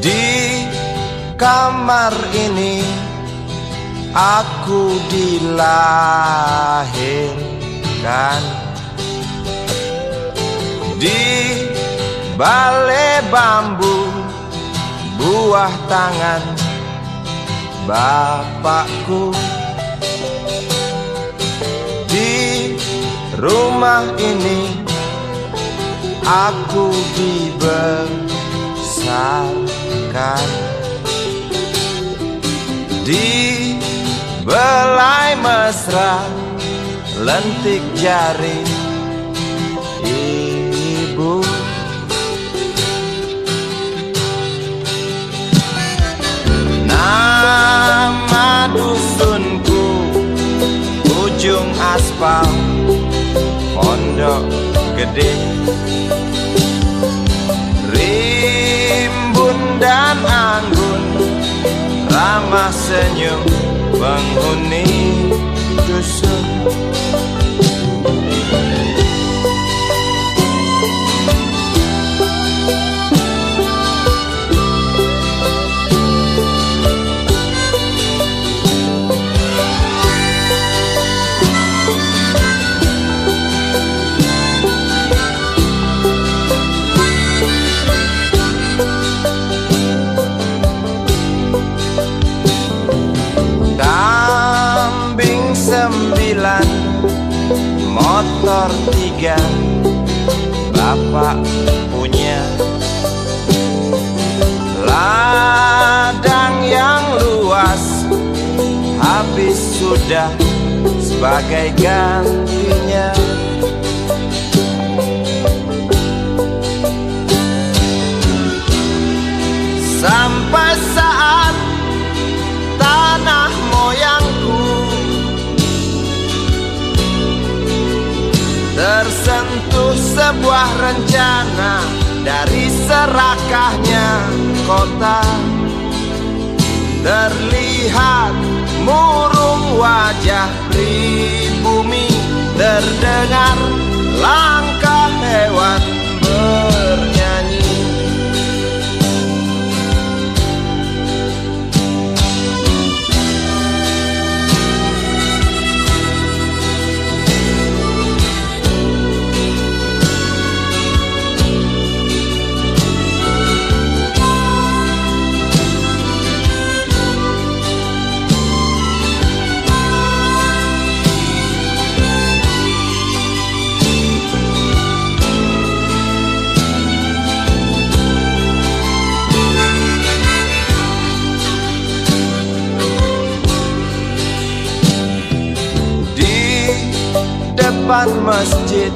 Di kamar ini aku dilahirkan, di balai bambu buah tangan bapakku. Di rumah ini aku dibesarkan, di belai mesra lentik jari ibu. Nama dusunku ujung aspal Pondok Gede. Rimbun dan anggun ramah senyum penghuni dusun. Motor 3 bapak punya, ladang yang luas habis sudah sebagai gantinya. Sampai saat tanah moyangku tersentuh sebuah rencana dari serakahnya kota. Terlihat murung wajah pribumi, terdengar langkah hewan bernyanyi. Depan masjid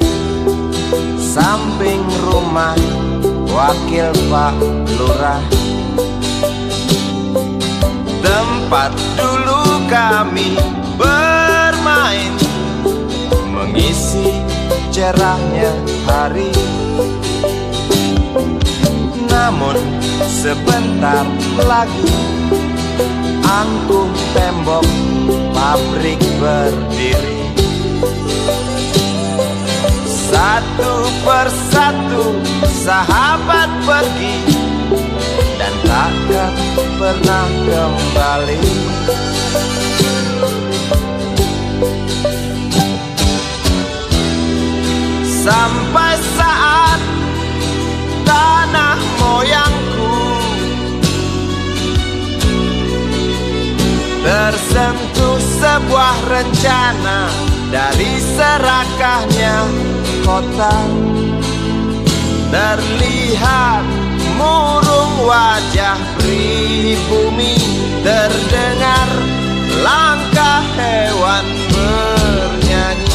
samping rumah wakil Pak Lurah, tempat dulu kami bermain mengisi cerahnya hari. Namun sebentar lagi angkuh tembok pabrik berdiri. Satu persatu sahabat pergi dan takkan pernah kembali. Sampai saat tanah moyangku tersentuh sebuah rencana dari serakahnya kota. Terlihat murung wajah pribumi, terdengar langkah hewan bernyanyi.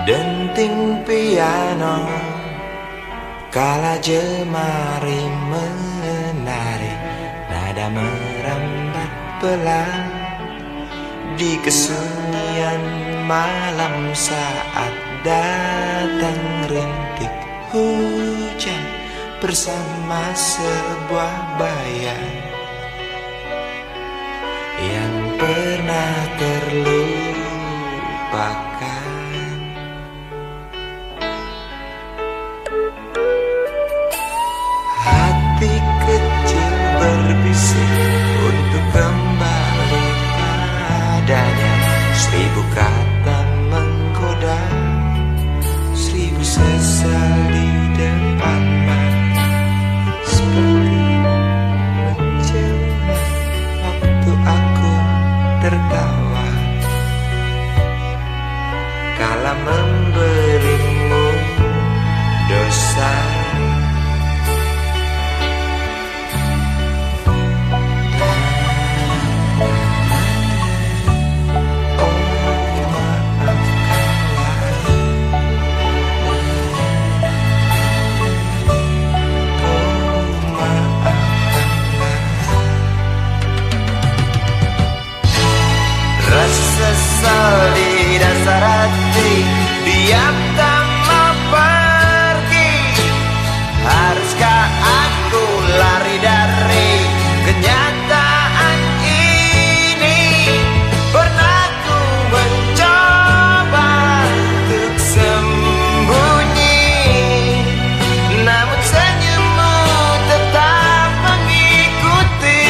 denting piano kala jemari menari, nada merambat pelan di kesunyian malam saat datang rintik hujan bersama sebuah bayang yang pernah terlupakan. Hati kecil berbisik untuk kembali padanya. 1000 kata menggoda, 1000 sesal di depan mata, seperti menjelma waktu aku tertawa kala memberimu dosa. Sesal di dasar hati, diam tak mau pergi. Haruskah aku lari dari kenyataan ini? Pernah ku mencoba untuk sembunyi, namun senyummu tetap mengikuti.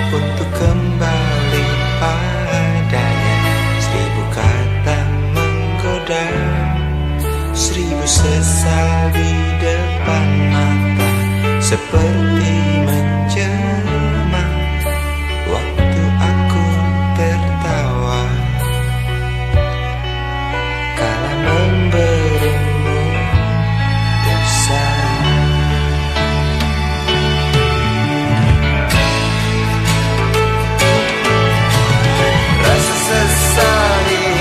Untuk kembali padanya, 1000 kata menggoda, 1000 sesal di depan mata, seperti menjelma waktu aku tertawa kala memberimu dosa.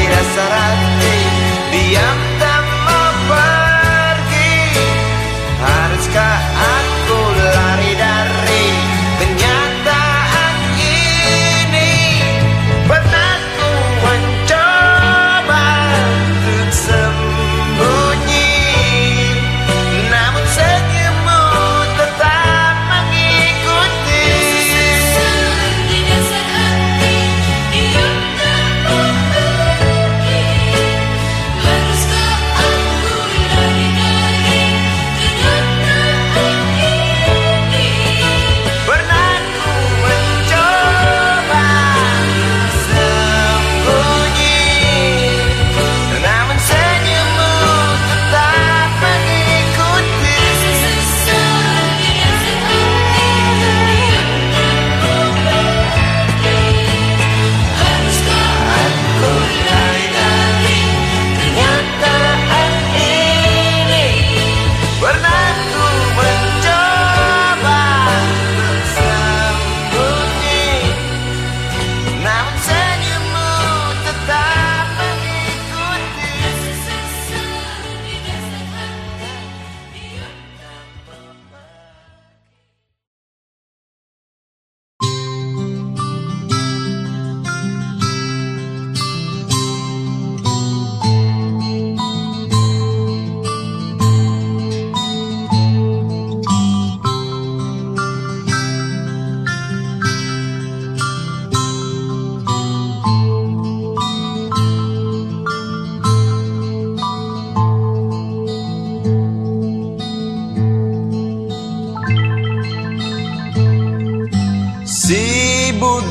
Dasar hati, diam tak mau pergi. Haruskah aku lari dari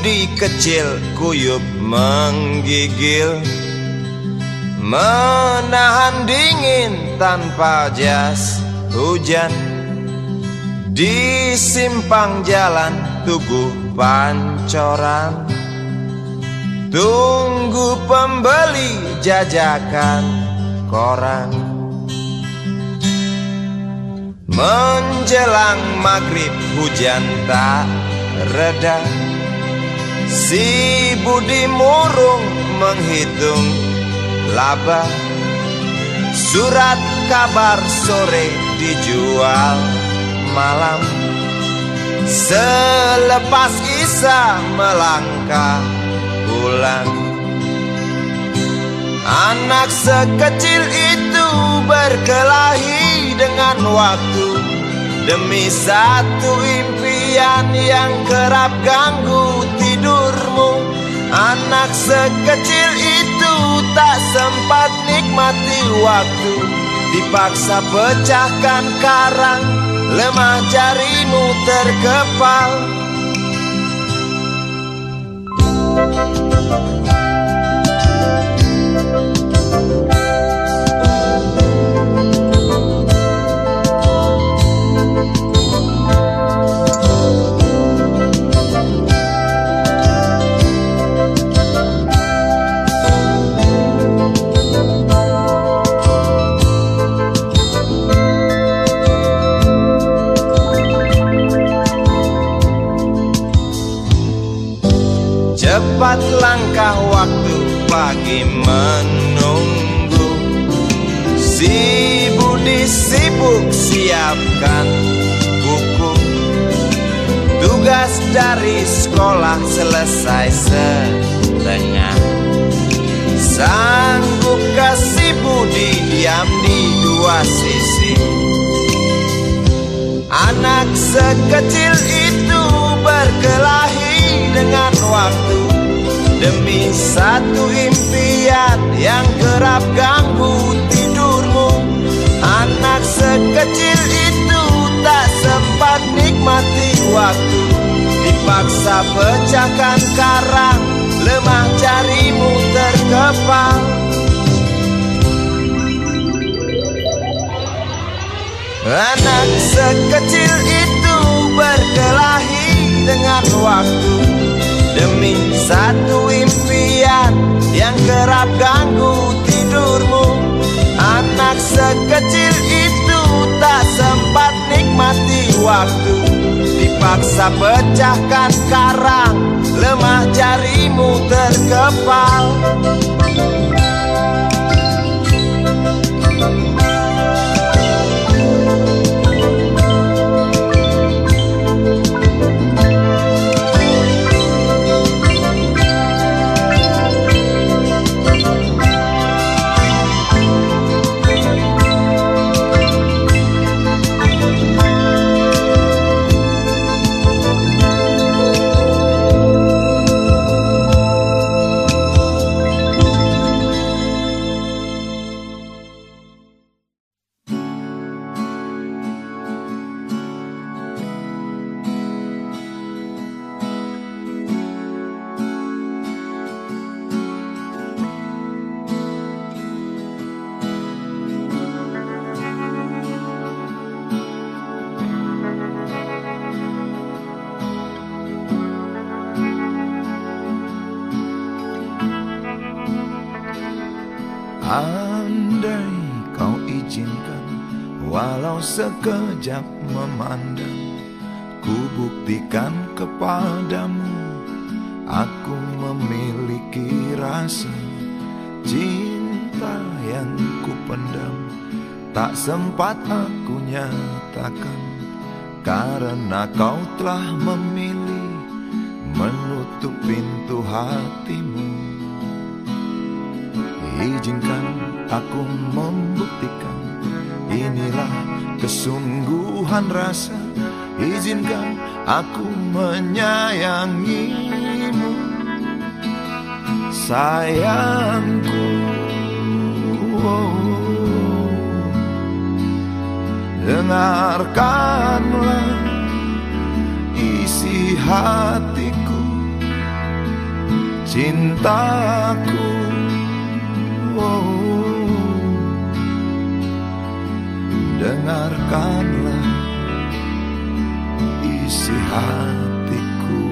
budi kecil kuyup menggigil, menahan dingin tanpa jas hujan. Di simpang jalan Tugu Pancoran, tunggu pembeli jajakan koran. Menjelang maghrib hujan tak reda, si budi murung menghitung laba. Surat kabar sore dijual malam, selepas Isya melangkah pulang. Anak sekecil itu berkelahi dengan waktu demi satu impian yang kerap ganggu tidurmu. Anak sekecil itu tak sempat nikmati waktu, dipaksa pecahkan karang, lemah jarimu terkepal. Cepat langkah waktu pagi menunggu, si budi sibuk siapkan buku. Tugas dari sekolah selesai setengah, sanggupkah si budi diam di dua sisi? Anak sekecil itu berkelahi dengan waktu demi satu impian yang kerap ganggu tidurmu. Anak sekecil itu tak sempat nikmati waktu, dipaksa pecahkan karang, lemah jarimu terkepal. Anak sekecil itu berkelahi dengan waktu demi satu impian yang kerap ganggu tidurmu. Anak sekecil itu tak sempat nikmati waktu, dipaksa pecahkan karang, lemah jarimu terkepal. Andai kau izinkan, walau sekejap memandang, ku buktikan kepadamu, aku memiliki rasa cinta yang ku pendam. Tak sempat aku nyatakan, karena kau telah memilih menutup pintu hatimu. Izinkan aku membuktikan, inilah kesungguhan rasa. Izinkan aku menyayangimu, sayangku. Dengarkanlah isi hatiku, cintaku. Oh, dengarkanlah isi hatiku.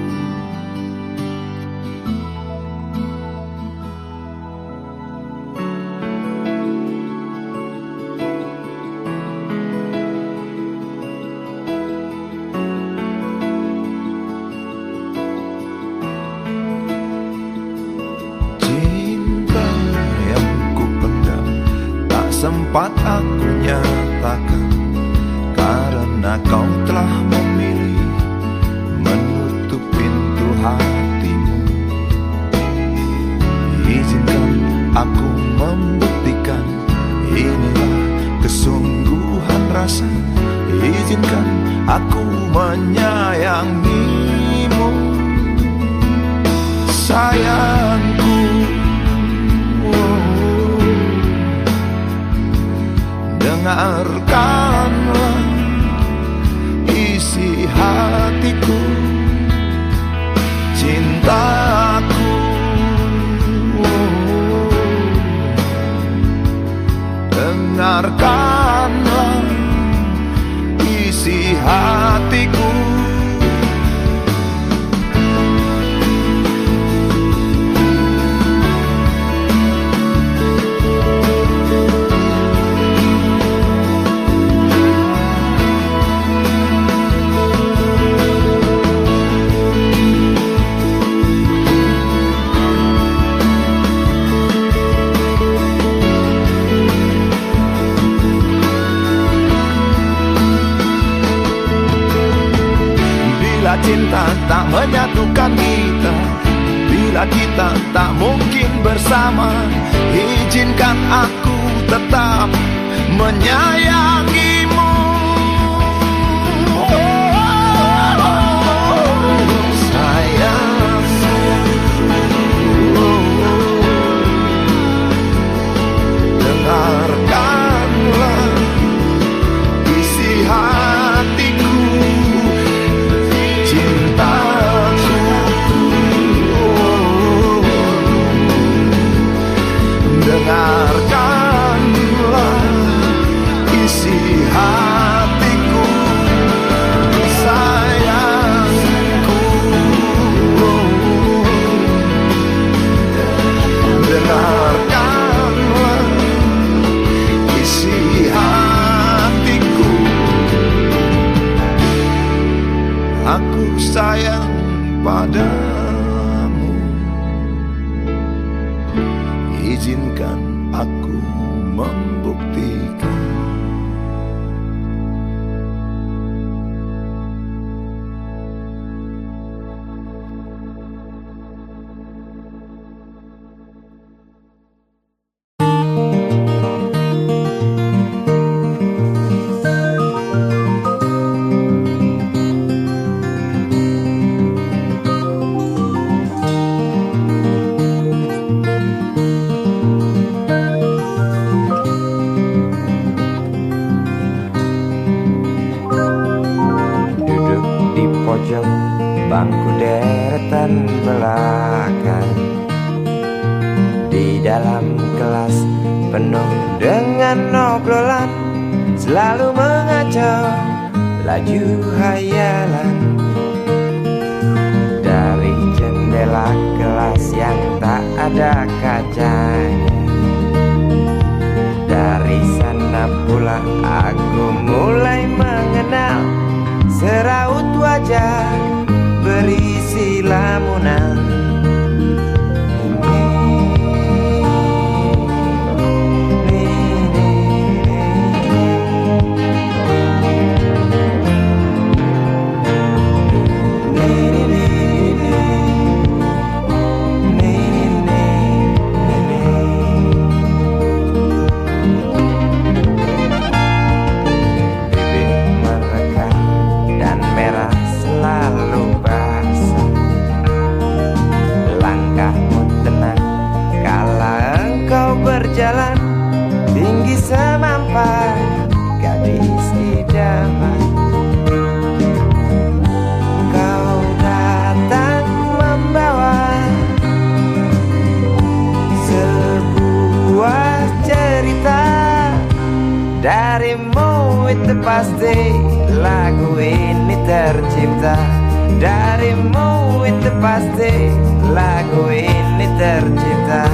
Cinta yang ku pendam tak sempat aku nyatakan, karena kau telah memilih menutup pintu hatimu. Izinkan aku membuktikan, inilah kesungguhan rasa. Izinkan aku menyayangimu, sayangku. Oh, dengarkanlah isi hatiku, cintaku. Oh, dengarkanlah isi hatiku. Bila cinta tak menyatukan kita, bila kita tak mungkin bersama, izinkan aku tetap menyayangimu. Sayang, dengarkanlah isi hatiku, cintaku. Dengarkanlah isi hatiku, sayangku. Dengarkanlah isi hatiku. Aku sayang padamu, izinkan aku membuktikan. Pojok bangku deretan belakang, di dalam kelas penuh dengan obrolan, selalu mengacau laju hayalan. Dari jendela kelas yang tak ada kacanya, dari sana pula aku mulai mengenal seraut wajah berisi lamunan. Bibir merekah dan merah selalu lagu ini tercipta. Darimu itu pasti lagu ini tercipta.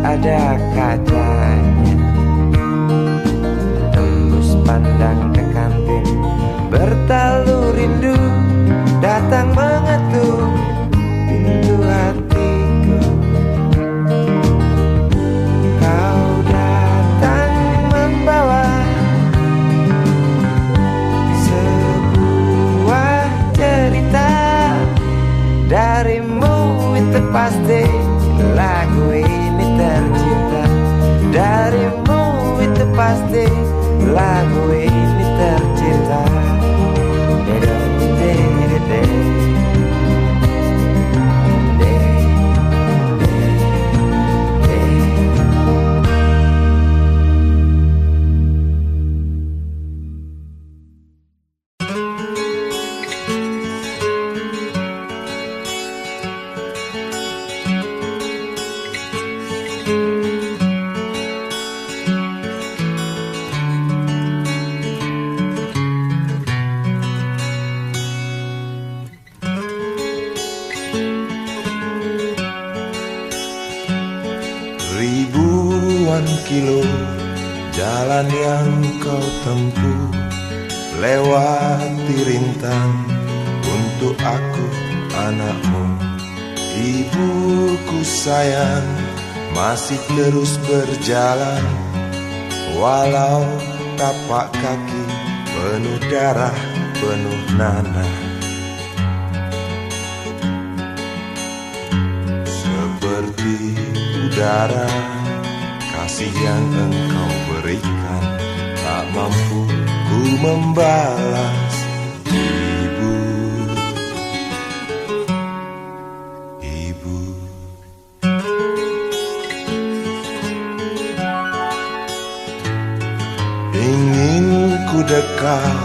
Ada kacanya, tembus pandang ke kantin, bertalu rindu datang mengetuk pintu hatiku. Kau datang membawa sebuah cerita. Darimu itu pasti lagu ini tercipta. Darimu itu pasti lagu ini tercipta. Ribuan kilo jalan yang kau tempuh, lewati rintang untuk aku anakmu. Ibuku sayang masih terus berjalan, walau tapak kaki penuh darah, penuh nanah. Seperti udara, kasih yang engkau berikan tak mampu ku membalas. Ibu, ibu, ingin ku dekat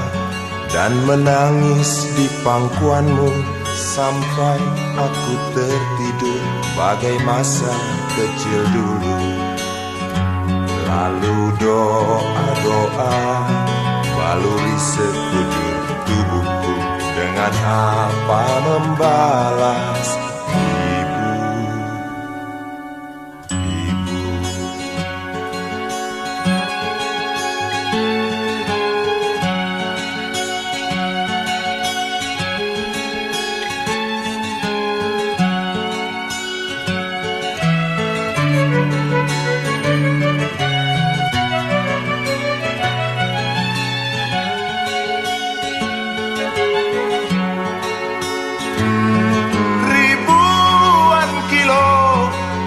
dan menangis di pangkuanmu sampai aku tertidur bagai masa kecil dulu. Lalu doa-doa baluri sekujur tubuhku, dengan apa membalas. Ibu, ibu,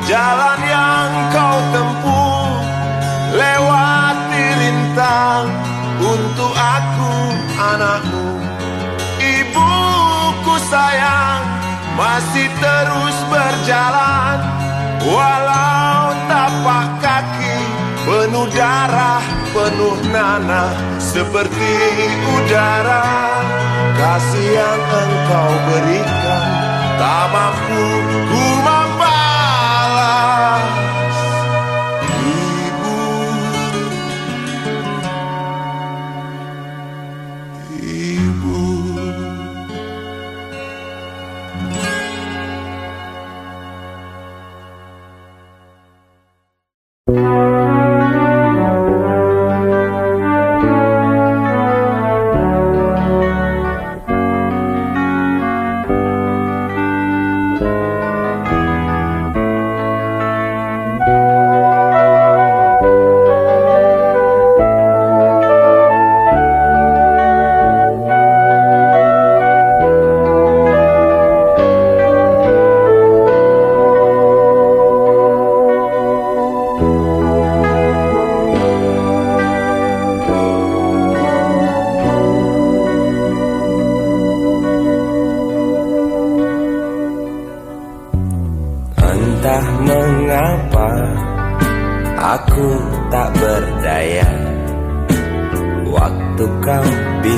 jalan yang kau tempuh, lewati rintang untuk aku anakmu. Ibuku sayang masih terus berjalan, walau tapak kaki penuh darah, penuh nanah. Seperti udara, kasih yang engkau berikan tak mampu ku membalas.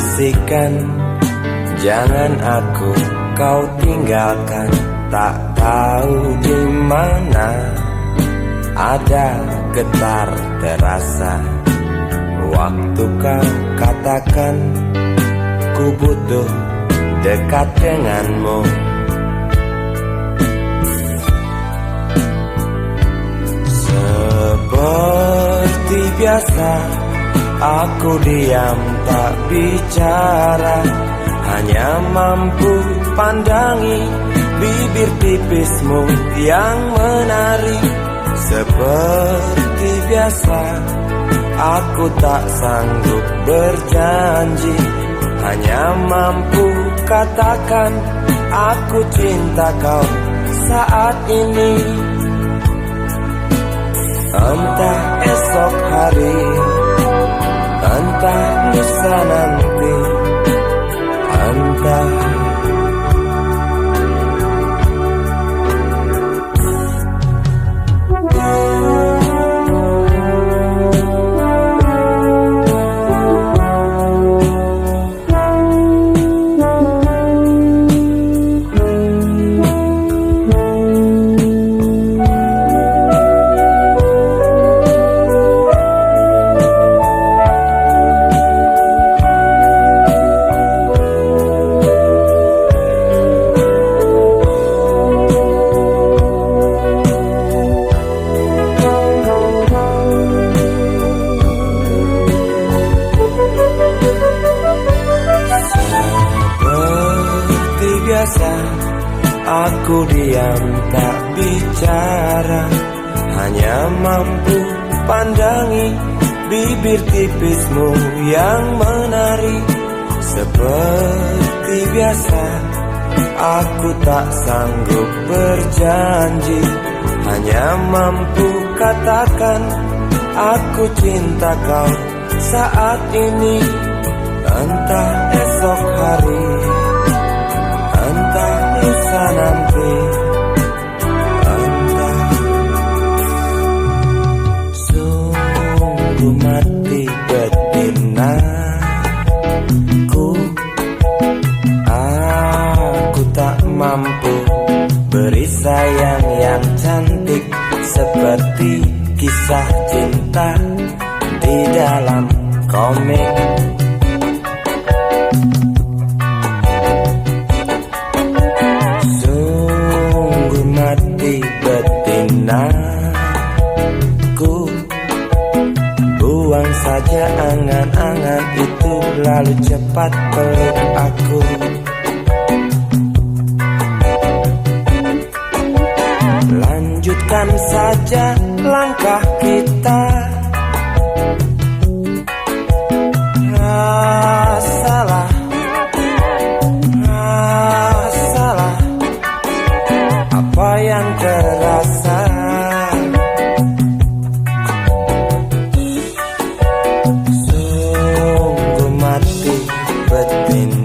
bisikan, jangan aku kau tinggalkan. Tak tahu di mana ada getar terasa waktu kau katakan ku butuh dekat denganmu. Seperti biasa aku diam tak bicara, hanya mampu pandangi bibir tipismu yang menari. Seperti biasa aku tak sanggup berjanji, hanya mampu katakan aku cinta kau saat ini. Entah esok hari, entah lusa nanti, entah aku diam tak bicara, hanya mampu pandangi bibir tipismu yang menari. Seperti biasa aku tak sanggup berjanji, hanya mampu katakan aku cinta kau saat ini. Entah esok hari, entah lusa nanti, entah. Sungguh mati betinaku, aku tak mampu beri sayang yang cantik seperti kisah cinta di dalam komik. Betinaku, buang saja angan-angan itu, lalu cepat peluk aku. Lanjutkan saja langkah kita, salah apa yang terasa. Sungguh mati betinaku,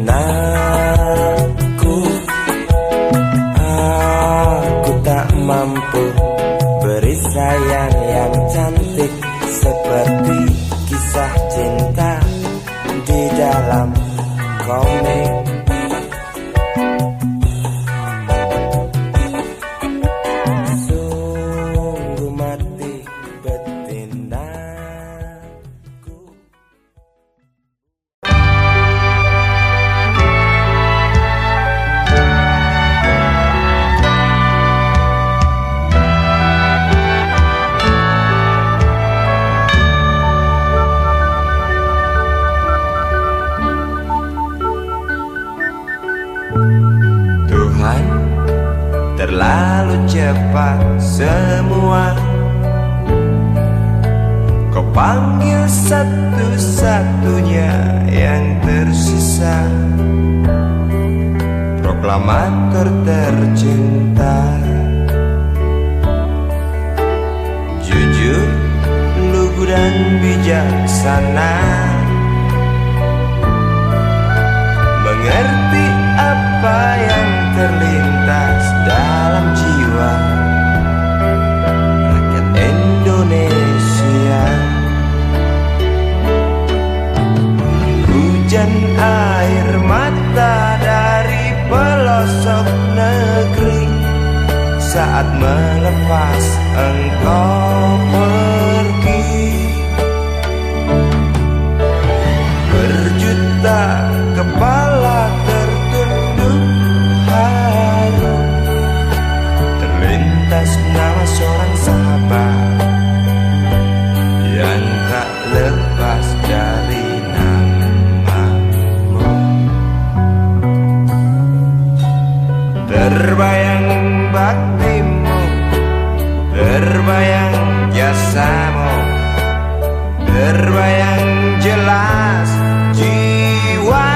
aku tak mampu beri sayang yang cantik seperti kisah cinta di dalam komik. Terlalu cepat semua, kau panggil satu-satunya yang tersisa, proklamator tercinta. Jujur, lugu dan bijaksana, mengerti apa yang terlintas dalam jiwa rakyat Indonesia. Hujan air mata dari pelosok negeri saat melepas engkau pergi. Berjuta kepala tertunduk haru, terlintas nama seorang sahabat yang tak lepas dari namamu. Terbayang baktimu, terbayang jasamu, terbayang jelas jiwa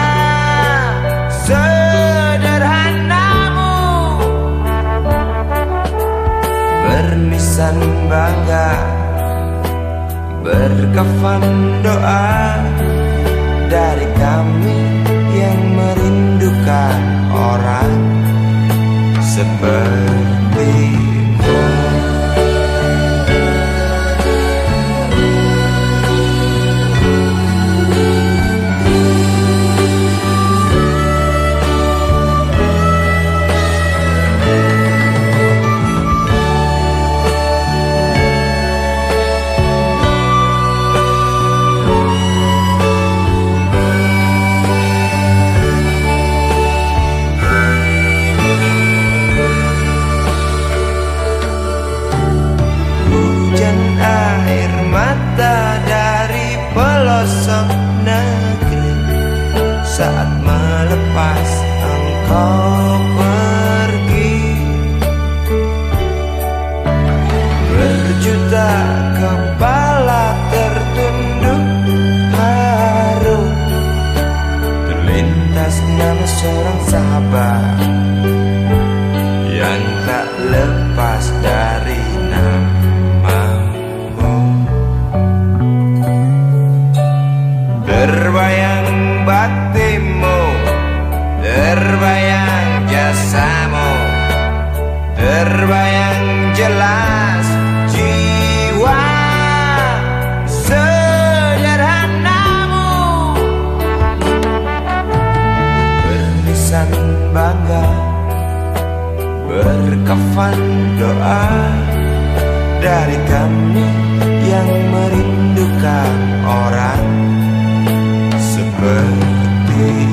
sederhanamu, bernisan bangga, berkafan doa dari kami yang merindukan orang sepertimu. Saat melepas engkau pergi, berjuta kepala tertunduk haru, terlintas nama seorang sahabat yang tak lepas dari namamu. Terbayang baktimu, terbayang jasamu, terbayang jelas jiwa sederhanamu, bernisan bangga, berkafan doa dari kami yang merindukan orang seperti.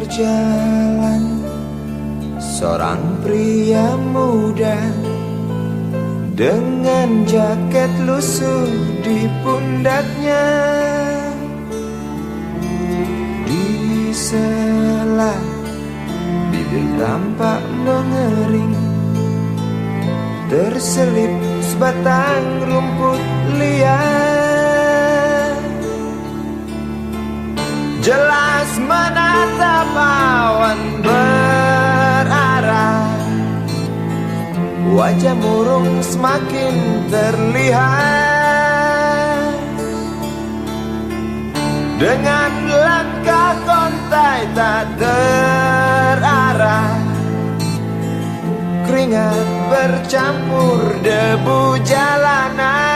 Berjalan seorang pria muda dengan jaket lusuh di pundaknya, di sela bibir tampak mengering, terselip sebatang rumput liar. Jelas menatap awan berarah, wajah murung semakin terlihat. Dengan langkah kontai tak terarah, keringat bercampur debu jalanan.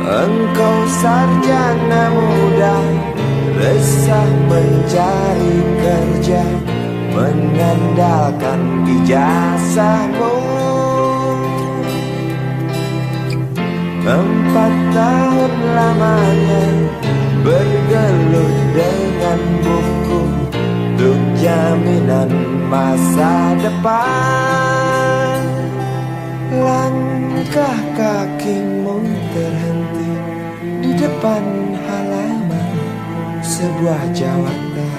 Engkau sarjana muda, resah mencari kerja, mengandalkan ijazahmu. 4 tahun lamanya bergelut dengan buku untuk jaminan masa depan. Langkah kakimu terhenti di depan halaman sebuah jawatan.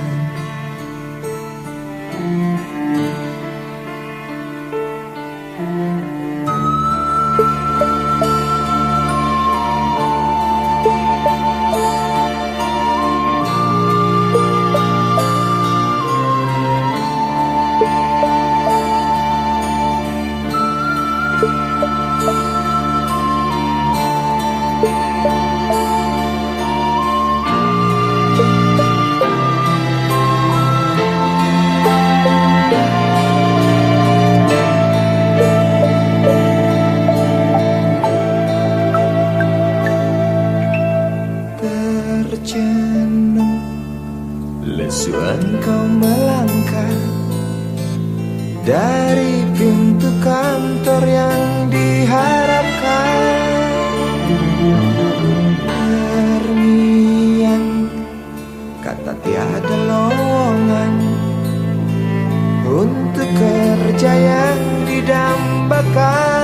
Terjenuh, lesu engkau melangkah dari pintu kantor yang diharapkan. Terngiang kata tiada lowongan untuk kerja yang didambakan.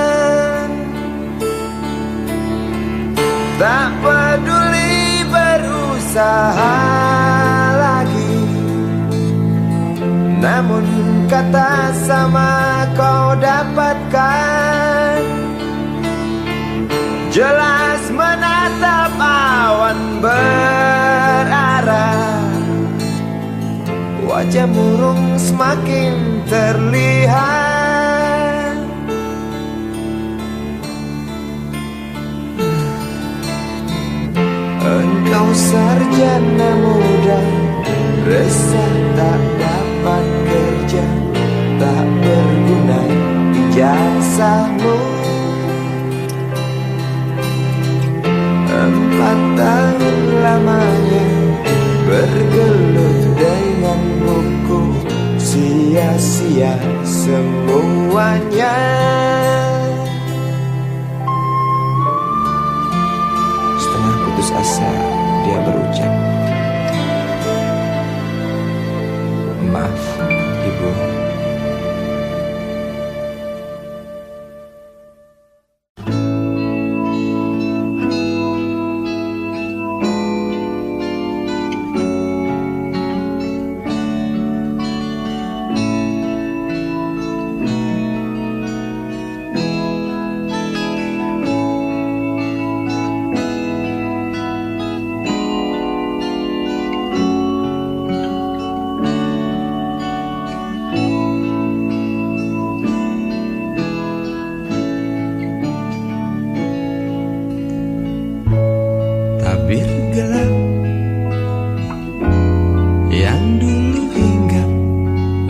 Tak peduli berusaha lagi, namun kata sama kau dapatkan. Jelas menatap awan berarah, wajah murung semakin terlihat. Engkau sarjana muda, resah tak dapat kerja, tak berguna ijazahmu. 4 tahun lamanya bergelut dengan buku, sia-sia semuanya. Setengah putus asa dia berucap, "Maaf, Ibu." Tabir gelap yang dulu hinggap,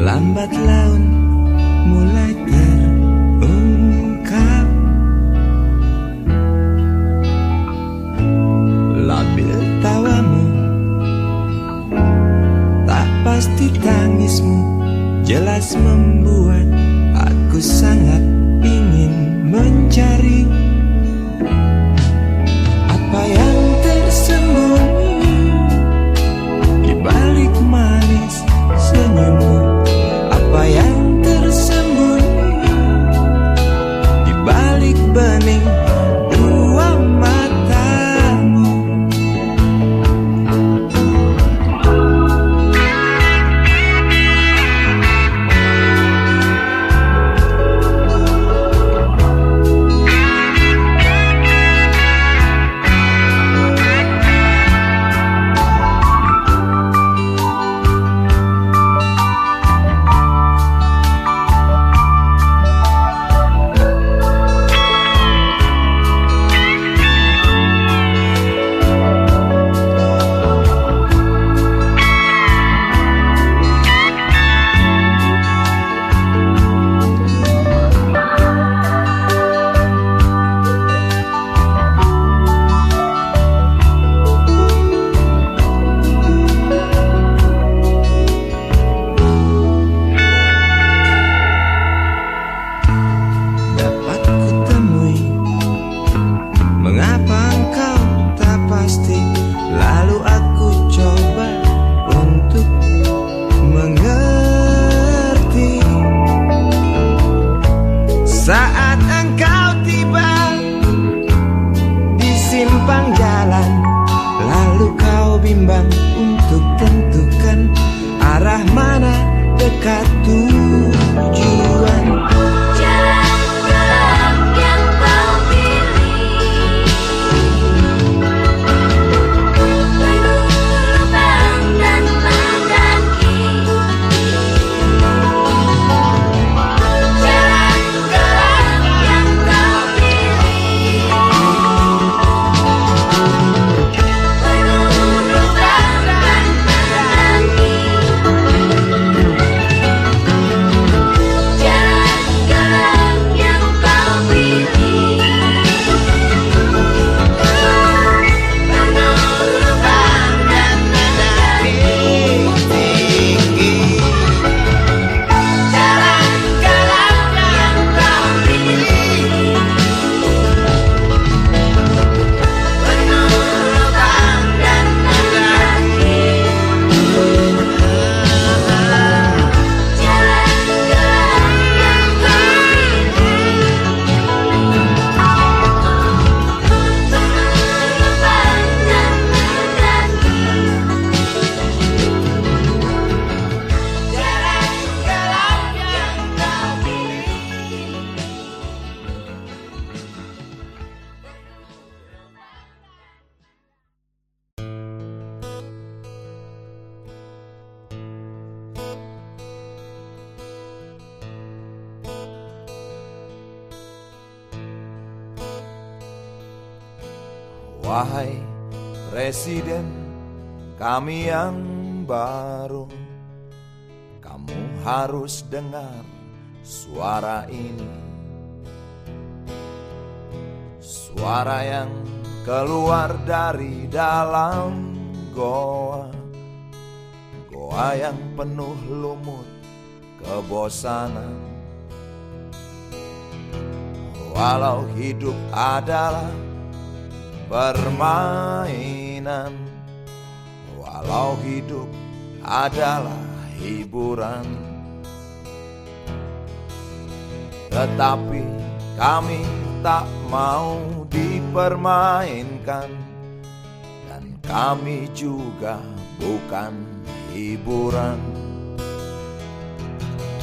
lambat laun mulai terungkap. Labil tawamu, tak pasti tangismu, jelas membuat aku sangat ingin mencari apa yang tersembunyi di balik manis senyummu, apa yang tersembunyi di balik bening dua matamu. simpang jalan, lalu kau bimbang untuk tentukan arah mana dekat tujuan. Jalan gelap yang kau pilih, penuh lubang dan mendaki. Jalan gelap yang kau pilih, penuh lubang dan mendaki. Jalan gelap yang kau pilih, penuh lubang dan mendaki. Jalan gelap yang kau pilih, penuh lubang dan mendaki. Jalan gelap yang kau pilih, penuh lubang dan mendaki. Jalan gelap yang kau pilih. Wahai Presiden kami yang baru, kamu harus dengar suara ini. Suara yang keluar dari dalam goa, goa yang penuh lumut kebosanan. Walau hidup adalah permainan, walau hidup adalah hiburan, tetapi kami tak mau dipermainkan, dan kami juga bukan hiburan.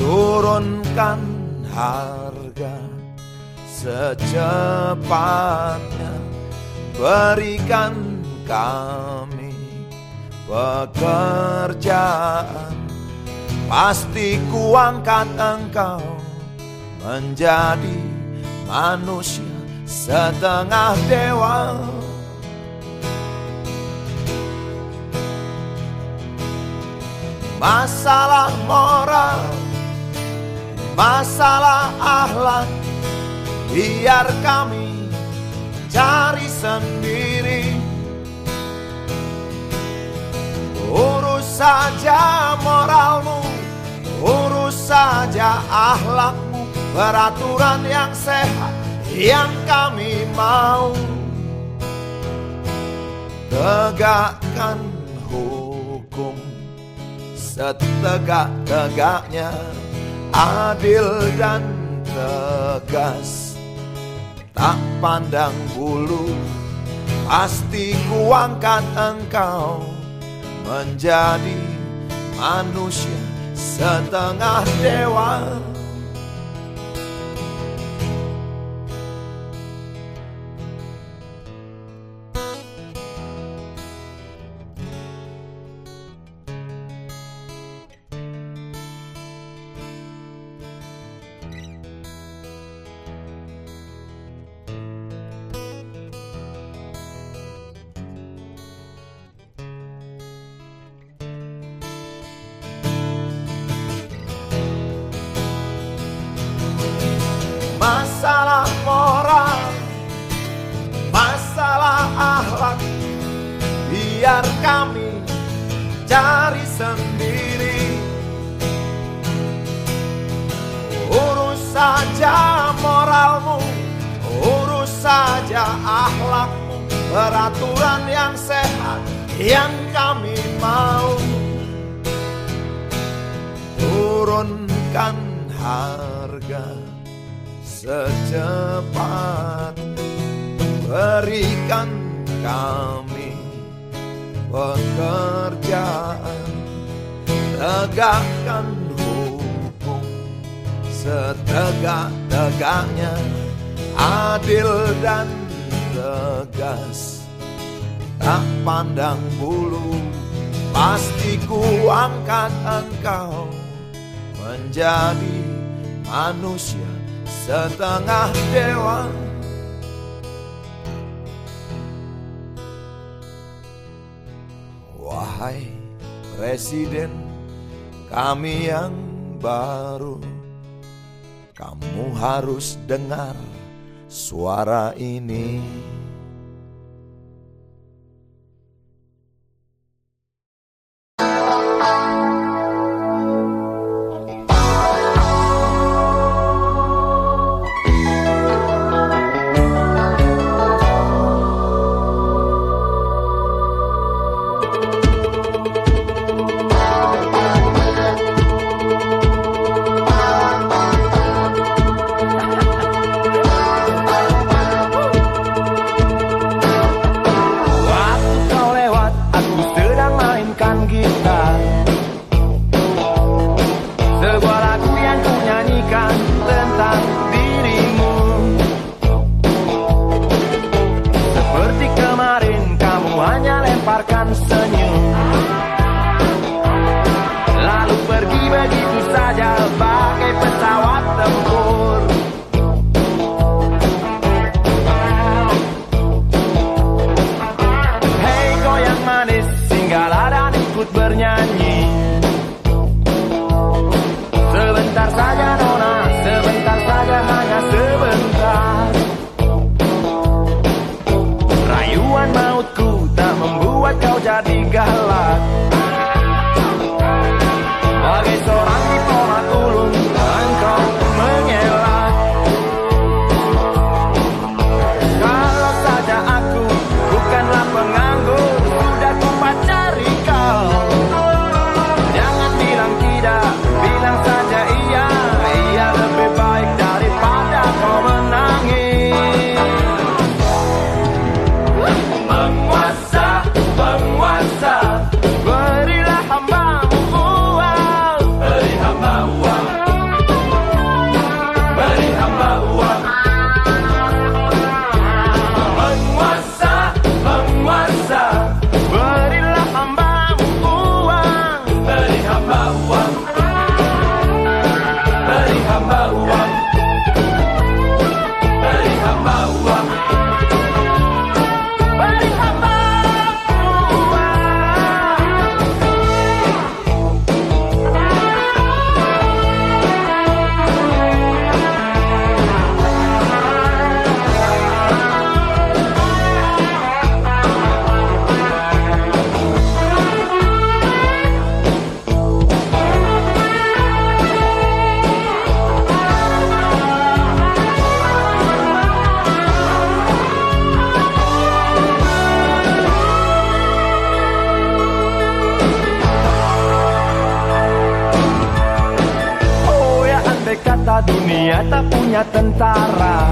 Turunkan harga secepatnya, berikan kami pekerjaan. Pasti kuangkat engkau menjadi manusia setengah dewa. Masalah moral, masalah akhlak, biar kami cari sendiri. Urus saja moralmu, urus saja akhlakmu, peraturan yang sehat yang kami mau. Tegakkan hukum setegak-tegaknya, adil dan tegas, tak pandang bulu. Pasti kuangkat engkau menjadi manusia setengah dewa. Masalah moral, masalah akhlak, biar kami cari sendiri. Urus saja moralmu, urus saja akhlakmu, peraturan yang sehat yang kami mau. Turunkan harga secepat, berikan kami pekerjaan, tegakkan hukum setegak-tegaknya, adil dan tegas, tak pandang bulu. Pasti ku angkat engkau menjadi manusia setengah dewa. Wahai Presiden kami yang baru, kamu harus dengar suara ini. Dunia tak punya tentara,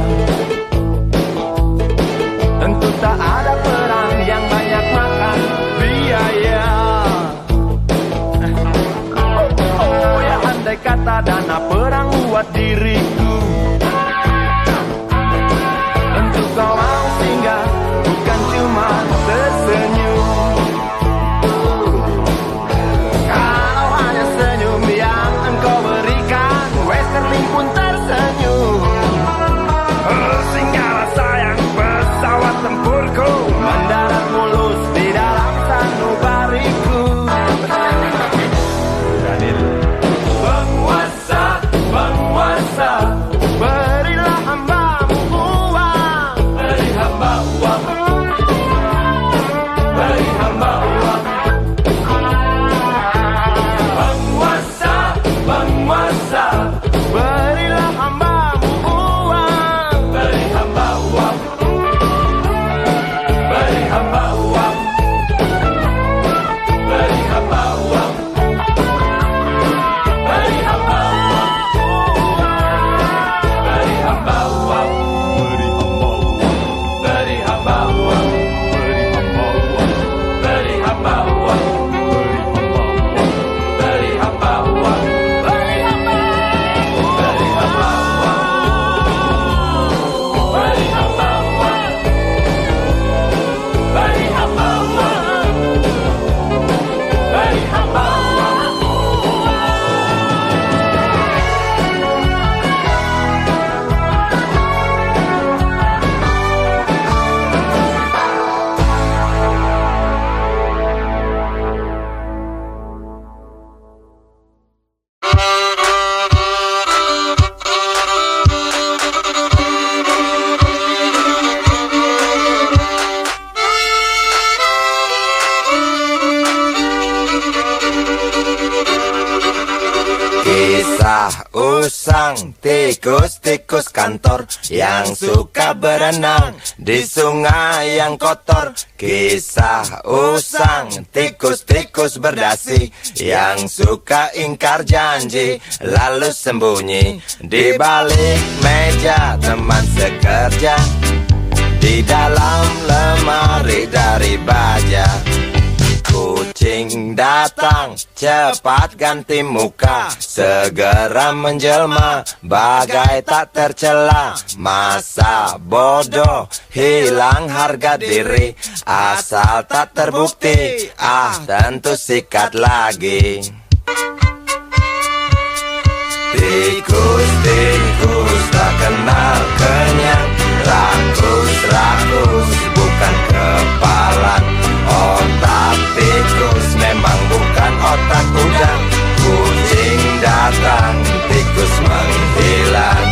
tentu tak ada perang yang banyak makan biaya. Oh ya, andai kata dana perang buat diriku, tentu kau mau singgah, bukan cuma tersenyum. Kalau hanya senyum yang engkau berikan, Westerling pun tersenyum. usang, tikus-tikus kantor yang suka berenang di sungai yang kotor. Kisah usang, tikus-tikus berdasi yang suka ingkar janji lalu sembunyi di balik meja teman sekerja, di dalam lemari dari baja. Kucing datang, cepat ganti muka, segera menjelma, bagai tak tercela. Masa bodoh, hilang harga diri, asal tak terbukti, tentu sikat lagi. Tikus-tikus tak kenal kenyang, rakus-rakus bukan kepalan. Otak tikus memang bukan otak udang. Kucing datang, tikus menghilang.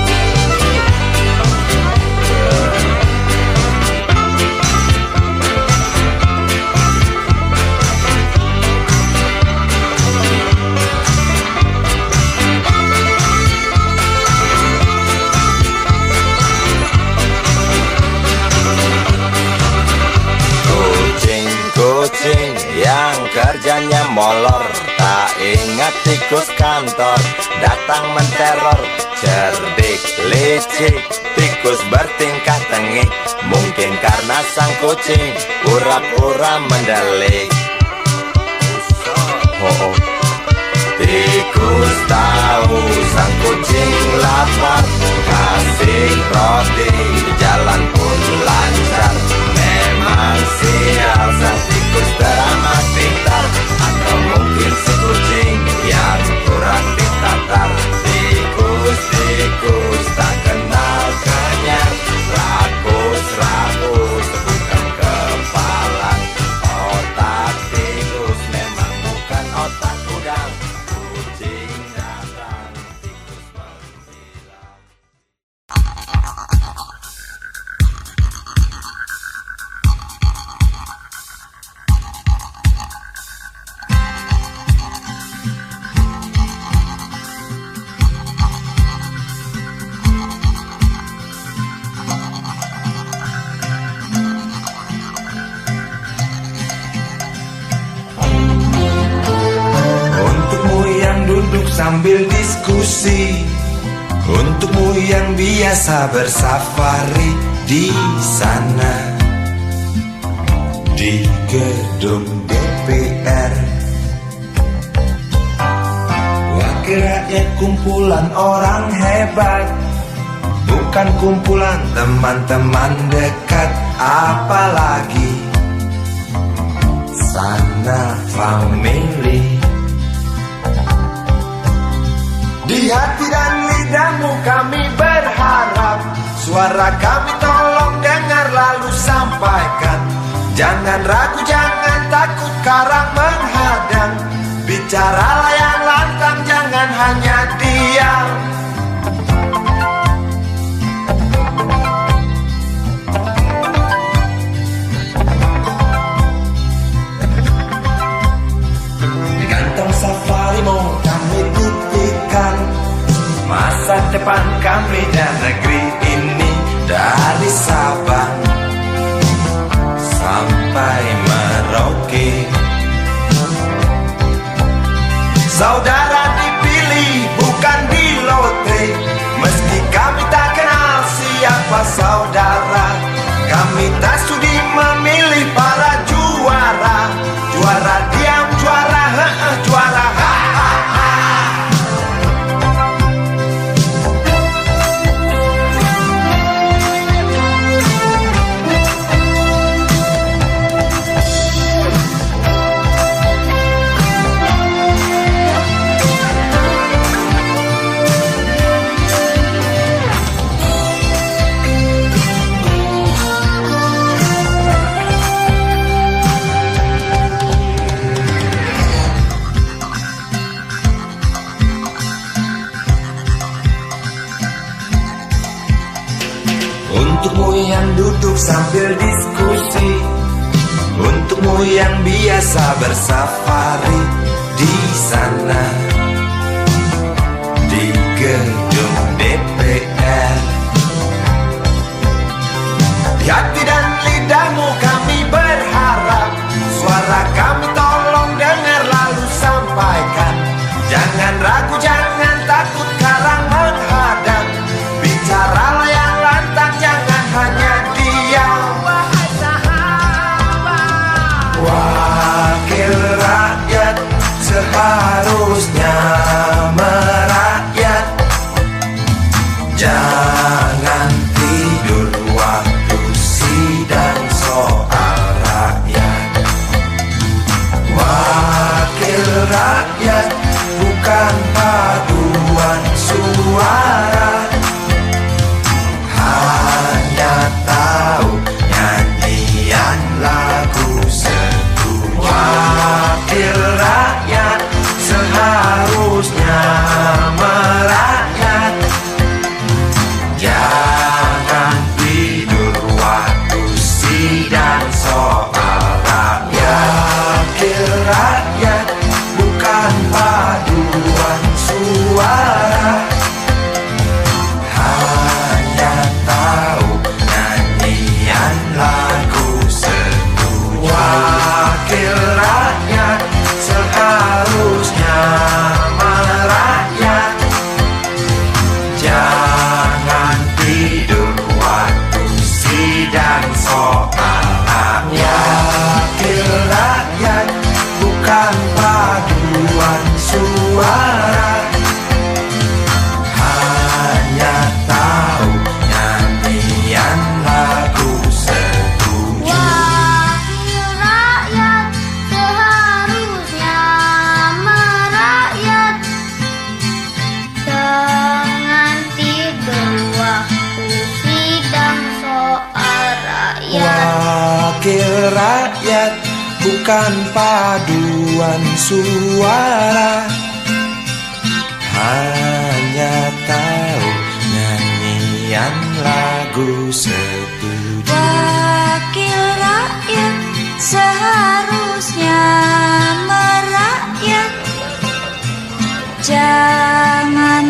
Kucing yang kerjanya molor, tak ingat tikus kantor datang menteror. Cerdik, licik, tikus bertingkah tengik, mungkin karena sang kucing pura-pura mendelik. Tikus tahu sang kucing lapar, kasih roti, jalan pun lancar. Memang sial sang tikus teramat pintar, atau mungkin si kucing yang kurang ditatar. Tikus-tikus tak kenal kenyang, rakus-rakus bukan kepalan. Otak tikus memang bukan otak udang. Kucing datang, tikus menghilang. Sambil diskusi, untukmu yang biasa bersafari di sana, di gedung DPR. Wakil rakyat kumpulan orang hebat, bukan kumpulan teman-teman dekat. Apalagi sana family. Di hati dan lidahmu kami berharap, suara kami tolong dengar lalu sampaikan. Jangan ragu, jangan takut karang menghadang, bicaralah yang lantang, jangan hanya diam. Di kantong safarimu kami titipkan masa depan kami dan negeri ini, dari Sabang sampai Merauke. Saudara dipilih bukan di lotre, meski kami tak kenal siapa saudara. Kami tak sudi memilih para juara, juara diam, juara juara untukmu yang duduk sambil diskusi, untukmu yang biasa bersafari di sana, di gedung hati dan lidahmu kami berharap. Suara kami tolong dengar lalu sampaikan. Jangan ragu, jangan takut karang menghadap. Bicaralah yang lantang, jangan hanya diam. Wakil rakyat seharusnya merakyat. Jangan tidur waktu sidang soal rakyat. Wakil rakyat bukan paduan suara, hanya tahu nyanyian lagu setuju. Wakil rakyat seharusnya merakyat. Jangan tidur waktu sidang soal rakyat. Wakil rakyat bukan paduan suara, hanya tahu nyanyian lagu setuju. Wakil rakyat seharusnya merakyat. Jangan tidur waktu sidang soal rakyat. Wakil rakyat bukan paduan suara, hanya tahu nyanyian lagu setuju. Wakil rakyat seharusnya merakyat. Jangan tidur waktu sidang soal rakyat. Wakil rakyat bukan paduan suara, hanya tahu nyanyian lagu setuju. Wakil rakyat seharusnya merakyat. Jangan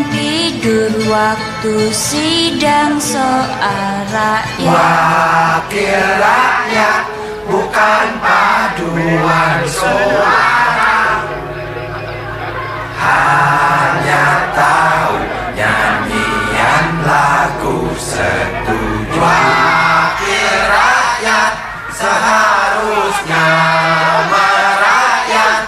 tidur waktu sidang soal rakyat. Wakil rakyat bukan paduan suara, hanya tahu nyanyian lagu setuju. Wakil rakyat seharusnya merakyat.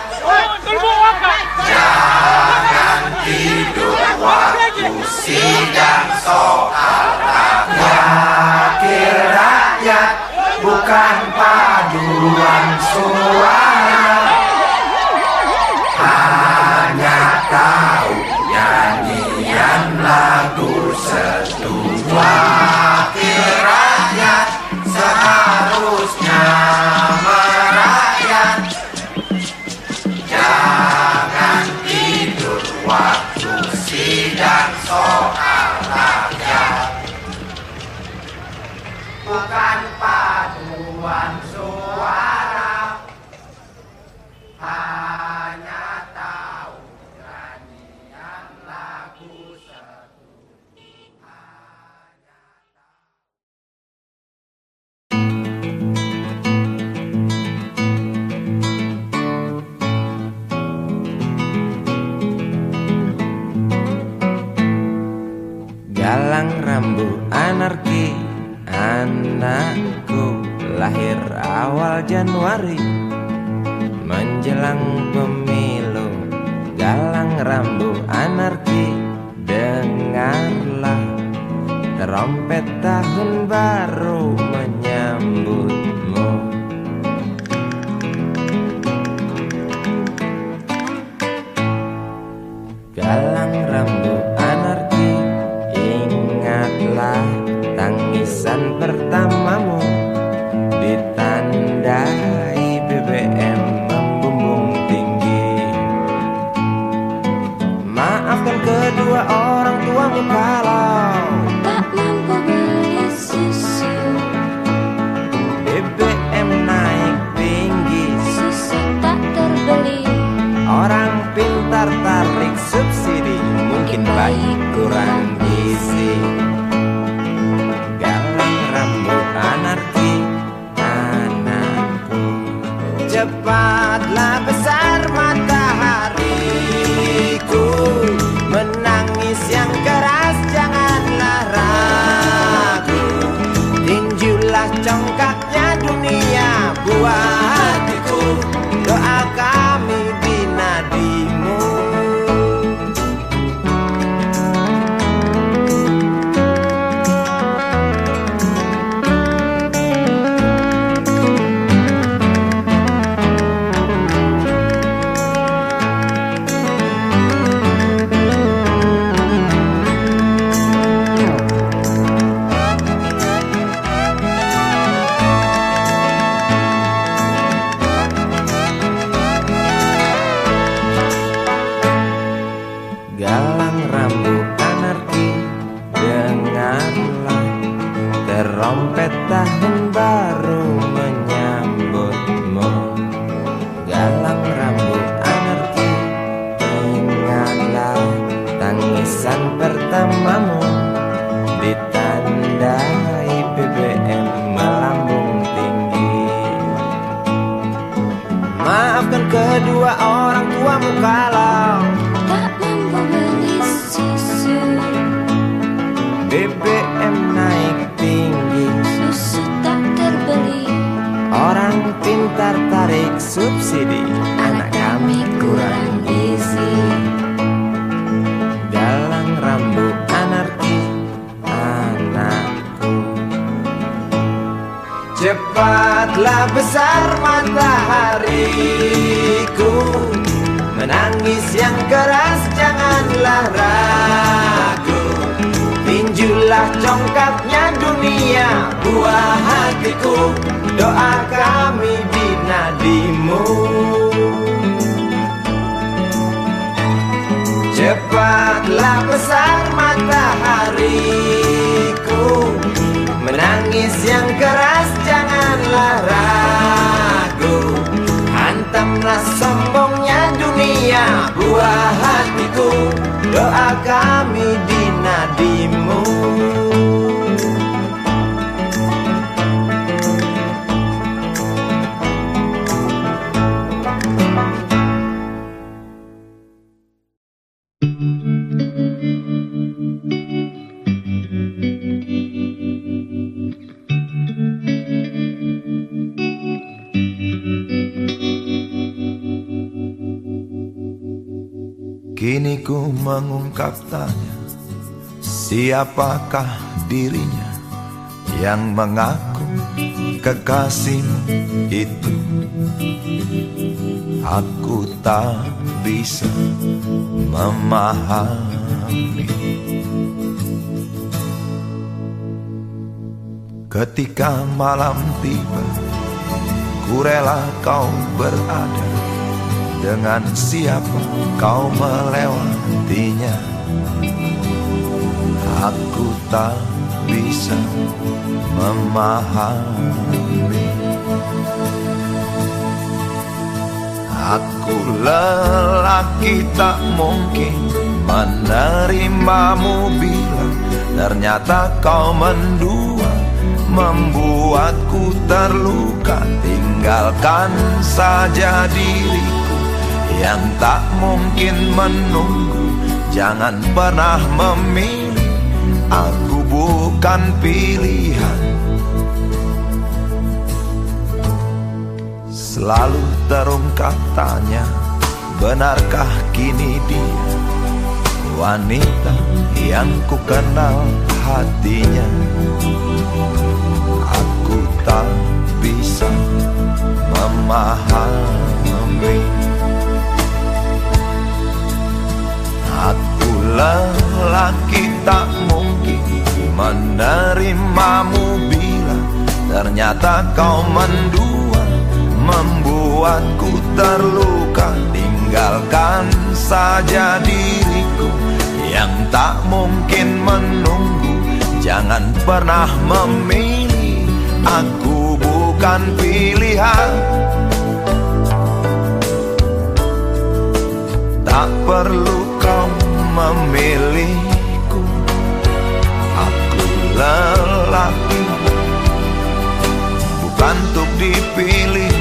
Jangan tidur waktu sidang soal rakyat. Wakil rakyat bukan paduan suara, hanya tahu nyanyian lagu setuju. Wakil rakyat seharusnya merakyat. Jangan tidur waktu sidang soal rakyat. Bukan paduan suara, hanya tahu nyanyian lagu setuju. Galang rambu anarki, anakku lahir awal Januari menjelang pemilu. Galang rambu anarki, dengarlah trompet tahun baru menyambutmu. Galang rambu anarki, ingatlah tangisan pertamamu, ditandai BBM membumbung tinggi. Maafkan kedua orang tuamu kalau Tak mampu beli susu. Cepatlah besar matahariku, menangis yang keras janganlah ragu. Tinjulah congkaknya dunia buah hatiku, doa kami di nadimu. Galang rambut anarki, dengarlah terompet tahun baru menyambutmu. Galang rambut anarki, ingatlah tangisan pertamamu, ditandai BBM melambung tinggi. Maafkan kedua orang tuamu kalau BBM naik tinggi, Susu tak terbeli, orang pintar tarik subsidi, anak kami kurang gizi. Galang rambut anarki, anakku. Cepatlah besar matahariku, menangis yang keras janganlah ragu. Tinjulah congkaknya dunia buah hatiku, doa kami di nadimu. Cepatlah besar matahariku, menangis yang keras janganlah ragu. Hantamlah sombongnya dunia buah hatiku, doa kami di nadimu. Kini ku mengungkap tanya, siapakah dirinya yang mengaku kekasihmu itu? Aku tak bisa memahami. Ketika malam tiba, ku rela kau berada. Dengan siapa kau melewatinya? Aku tak bisa memahami. Aku lelaki tak mungkin menerimamu bila ternyata kau mendua, membuatku terluka. Tinggalkan saja diriku yang tak mungkin menunggu. Jangan pernah memilih, aku bukan pilihan. Selalu terungkap tanya, benarkah kini dia wanita yang ku kenal hatinya? Aku tak bisa memahami. Aku lelaki tak mungkin menerimamu bila ternyata kau mendua, membuatku terluka. Tinggalkan saja diriku yang tak mungkin menunggu. Jangan pernah memilih, aku bukan pilihan. Tak perlu kau memilihku, aku lelaki bukan untuk dipilih.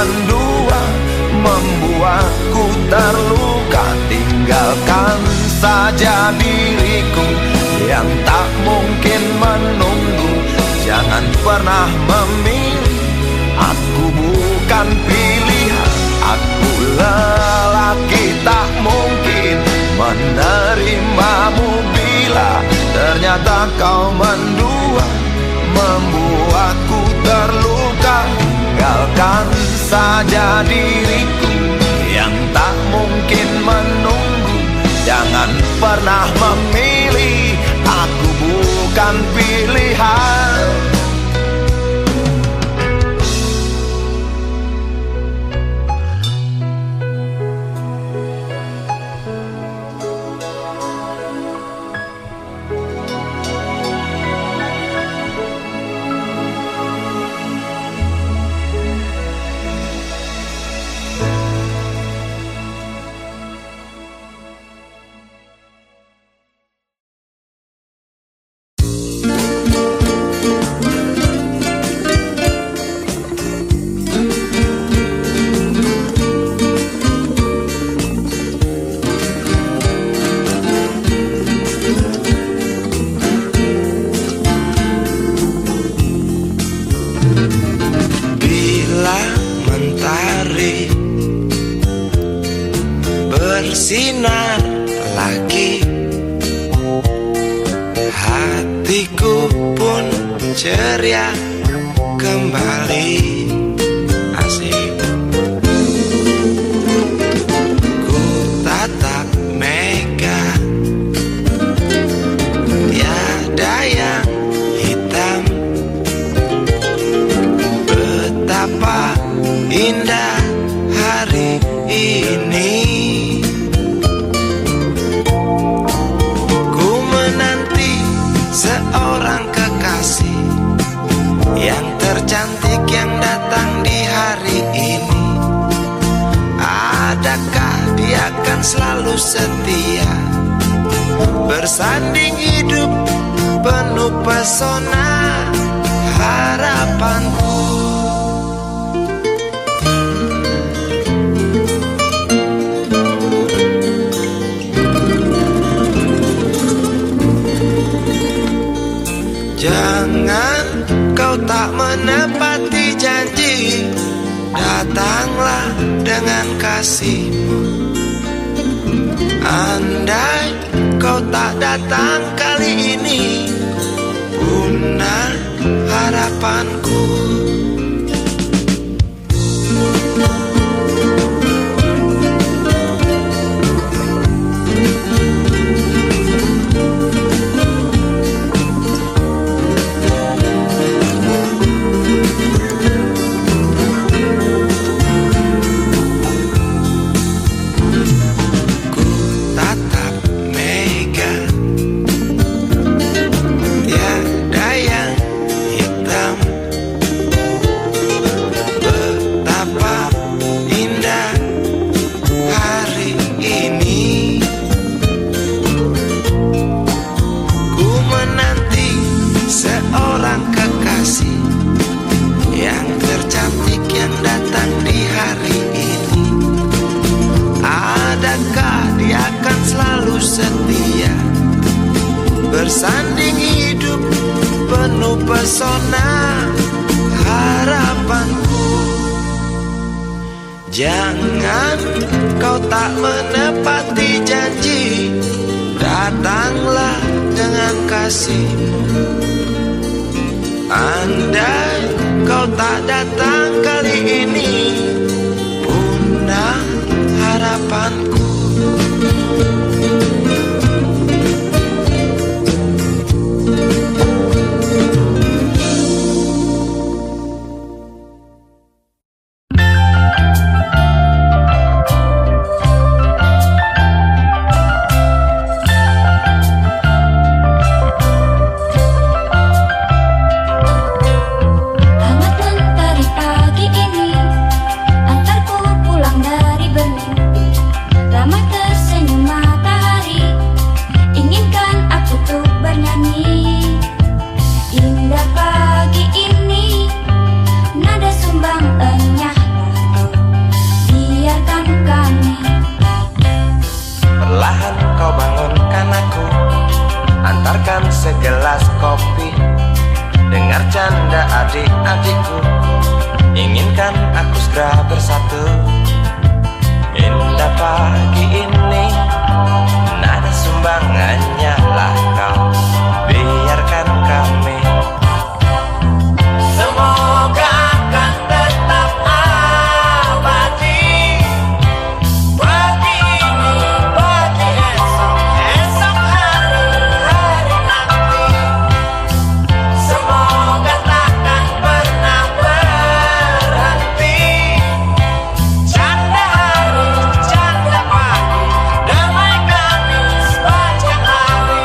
mendua, membuatku terluka. Tinggalkan saja diriku yang tak mungkin menunggu. Jangan pernah memilih, aku bukan pilihan. Aku lelaki tak mungkin menerimamu bila ternyata kau mendua, membuatku terluka. Tinggalkan saja diriku yang tak mungkin menunggu. Jangan pernah memilih, aku bukan pilihan. Bersinar lagi, hatiku pun ceria kembali. Asik. Ku tatap mega, tiada yang hitam. Betapa indah hari ini. Seorang kekasih yang tercantik yang datang di hari ini. Adakah dia akan selalu setia, bersanding hidup penuh pesona harapanku. Jangan kau tak menepati janji, datanglah dengan kasihmu. Andai kau tak datang kali ini, punah harapanku. Setia, bersanding hidup penuh pesona harapanku. Jangan kau tak menepati janji, datanglah dengan kasihmu. Andai kau tak datang kali ini, punah harapanku. Hangat mentari pagi ini satu. Indah pagi ini, nada sumbangannya lah kau. Biarkan kami. Semoga akan tetap abadi. Pagi ini, pagi esok, esok hari, hari nanti. Semoga takkan pernah berhenti. Canda hari, canda pagi, damai kami sepanjang hari.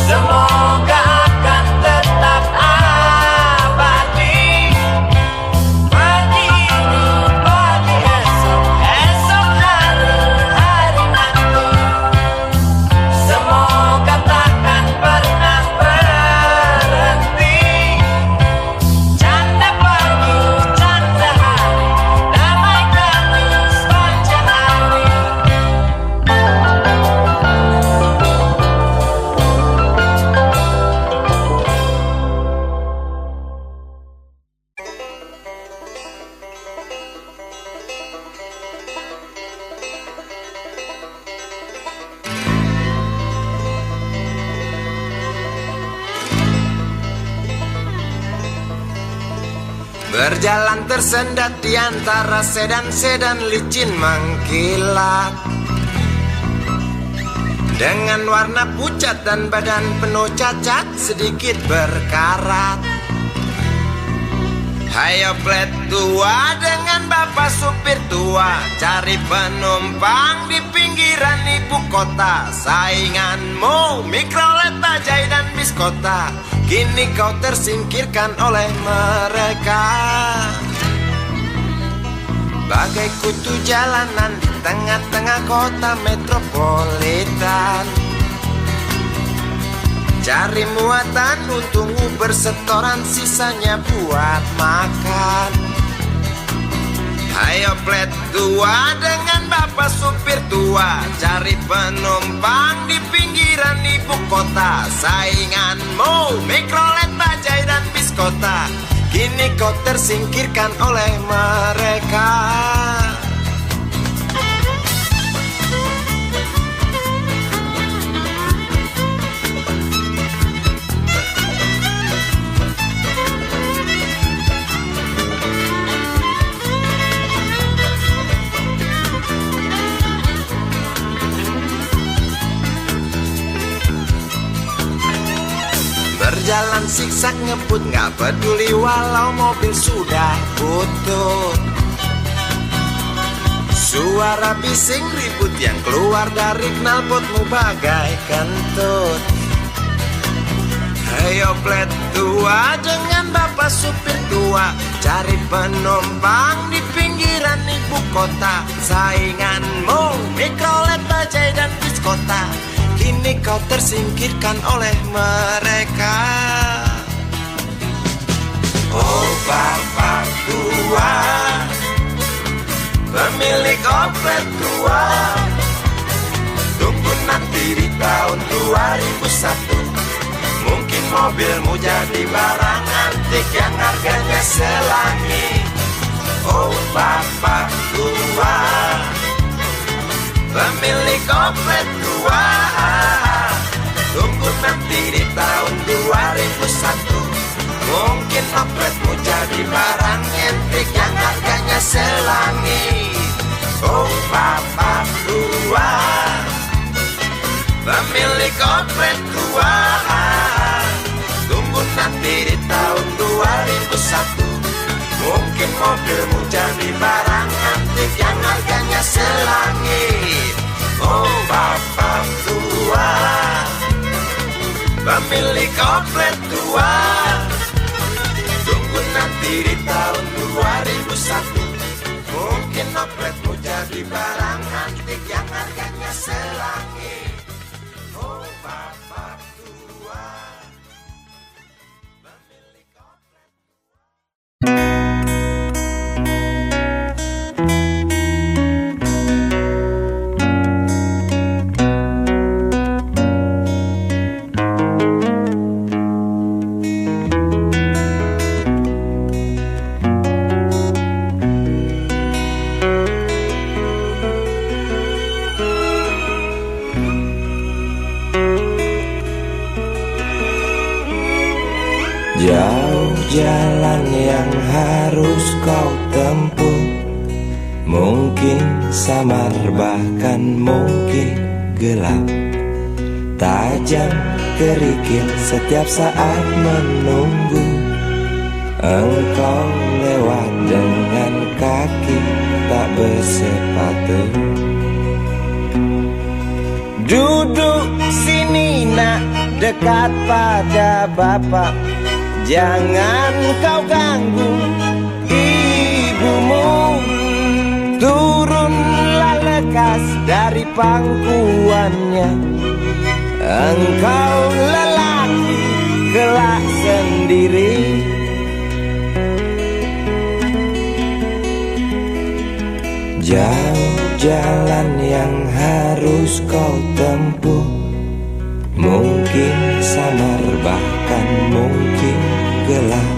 Semoga akan tetap abadi. Pagi ini, pagi esok, esok hari, hari nanti. Semoga takkan pernah berhenti. Canda pagi, canda hari, damai kami sepanjang hari. Berjalan tersendat di antara sedan-sedan licin mengkilat, dengan warna pucat dan badan penuh cacat sedikit berkarat. Hayo plet tua dengan bapak supir tua, cari penumpang di pinggiran ibu kota. Sainganmu Mikrolet, Bajai dan Biskota, kini kau tersingkirkan oleh mereka. Bagai kutu jalanan di tengah-tengah kota metropolitan, cari muatan untungmu bersetoran, sisanya buat makan. Ayo plet tua dengan bapak supir tua, cari penumpang di pinggiran ibu kota. Sainganmu Mikrolet, Bajai dan Biskota, kini kau tersingkirkan oleh mereka. Berjalan siksak ngebut, gak peduli walau mobil sudah butut. Suara bising ribut yang keluar dari knalpotmu bagai kentut. Ayo plet tua dengan bapak supir tua, cari penumpang di pinggiran ibu kota. Sainganmu Mikrolet, Bajai dan Biskota, kini kau tersingkirkan oleh mereka. Oh bapak tua, pemilik oplet tua, tunggu nanti di tahun 2001. Mungkin mobilmu jadi barang antik yang harganya selangit. Oh bapak tua, pemilik oplet tua, tunggu nanti di tahun 2001. Mungkin opletmu jadi barang antik yang harganya selangit. Oh bapak tua, pemilik oplet tua, tunggu nanti di tahun 2001. Mungkin Mungkin mobilmu jadi barang antik yang harganya selangit. Oh bapak tua, pemilik oplet tua, tunggu nanti di tahun 2001. Mungkin opletmu jadi barang antik yang harganya selangit. Oh bapak tua, pemilik oplet. Jauh jalan yang harus kau tempuh, mungkin samar bahkan mungkin gelap, tajam kerikil setiap saat menunggu. Engkau lewat dengan kaki tak bersepatu. Duduk sini nak, dekat pada bapak, jangan kau ganggu ibumu. Turunlah lekas dari pangkuannya, engkau lelaki kelak sendiri. Jauh jalan yang harus kau tempuh, mungkin samar bahkan mungkin gelap,